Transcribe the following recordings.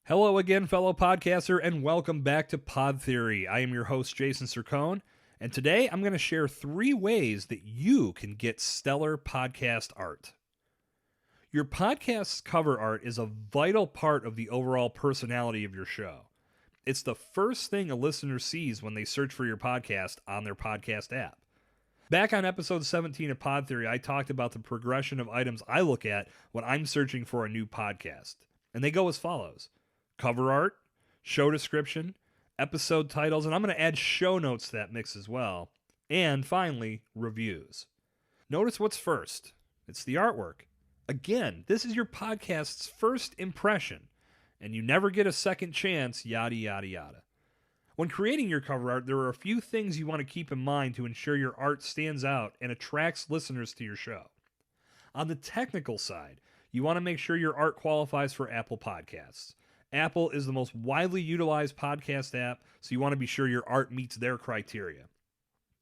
Hello again, fellow podcaster, and welcome back to Pod Theory. I am your host, Jason Cercone, and today I'm going to share 3 ways that you can get stellar podcast art. Your podcast's cover art is a vital part of the overall personality of your show. It's the first thing a listener sees when they search for your podcast on their podcast app. Back on episode 17 of Pod Theory, I talked about the progression of items I look at when I'm searching for a new podcast, and they go as follows. Cover art, show description, episode titles, and I'm going to add show notes to that mix as well. And finally, reviews. Notice what's first. It's the artwork. Again, this is your podcast's first impression, and you never get a second chance, yada, yada, yada. When creating your cover art, there are a few things you want to keep in mind to ensure your art stands out and attracts listeners to your show. On the technical side, you want to make sure your art qualifies for Apple Podcasts. Apple is the most widely utilized podcast app, so you want to be sure your art meets their criteria.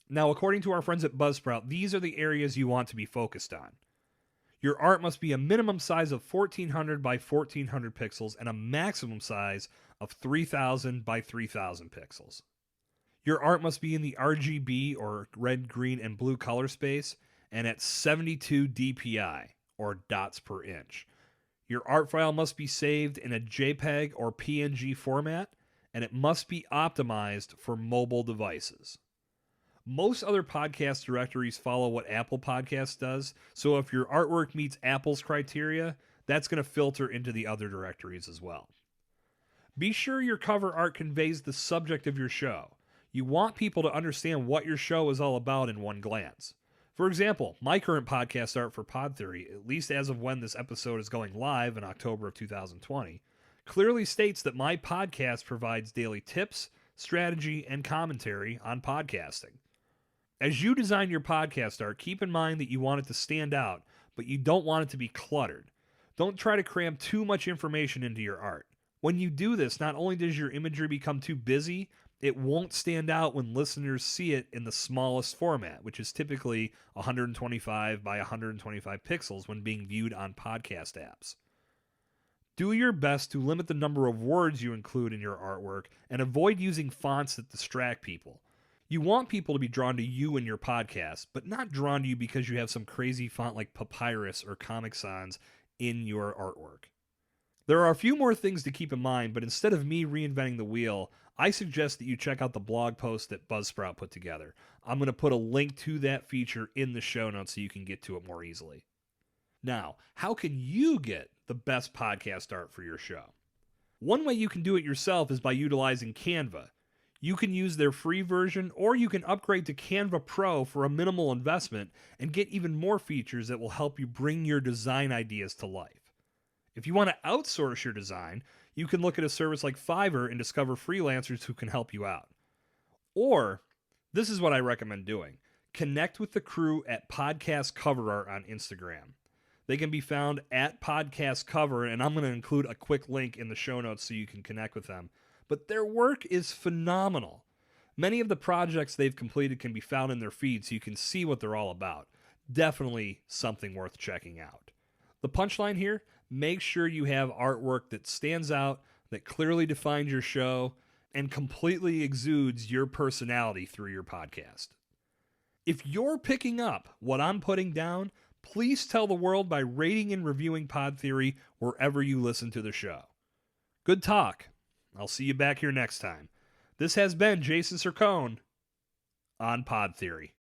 Now, according to our friends at Buzzsprout, these are the areas you want to be focused on. Your art must be a minimum size of 1400 by 1400 pixels and a maximum size of 3000 by 3000 pixels. Your art must be in the RGB, or red, green, and blue color space, and at 72 dpi, or dots per inch. Your art file must be saved in a JPEG or PNG format, and it must be optimized for mobile devices. Most other podcast directories follow what Apple Podcasts does, so if your artwork meets Apple's criteria, that's going to filter into the other directories as well. Be sure your cover art conveys the subject of your show. You want people to understand what your show is all about in one glance. For example, my current podcast art for Pod Theory, at least as of when this episode is going live in October of 2020, clearly states that my podcast provides daily tips, strategy, and commentary on podcasting. As you design your podcast art, keep in mind that you want it to stand out, but you don't want it to be cluttered. Don't try to cram too much information into your art. When you do this, not only does your imagery become too busy, it won't stand out when listeners see it in the smallest format, which is typically 125 by 125 pixels when being viewed on podcast apps. Do your best to limit the number of words you include in your artwork and avoid using fonts that distract people. You want people to be drawn to you and your podcast, but not drawn to you because you have some crazy font like Papyrus or Comic Sans in your artwork. There are a few more things to keep in mind, but instead of me reinventing the wheel, I suggest that you check out the blog post that Buzzsprout put together. I'm going to put a link to that feature in the show notes so you can get to it more easily. Now, how can you get the best podcast art for your show? One way you can do it yourself is by utilizing Canva. You can use their free version, or you can upgrade to Canva Pro for a minimal investment and get even more features that will help you bring your design ideas to life. If you want to outsource your design, you can look at a service like Fiverr and discover freelancers who can help you out. Or, this is what I recommend doing. Connect with the crew at Podcast Cover Art on Instagram. They can be found at Podcast Cover, and I'm going to include a quick link in the show notes so you can connect with them. But their work is phenomenal. Many of the projects they've completed can be found in their feed so you can see what they're all about. Definitely something worth checking out. The punchline here, make sure you have artwork that stands out, that clearly defines your show, and completely exudes your personality through your podcast. If you're picking up what I'm putting down, please tell the world by rating and reviewing Pod Theory wherever you listen to the show. Good talk. I'll see you back here next time. This has been Jason Cercone on Pod Theory.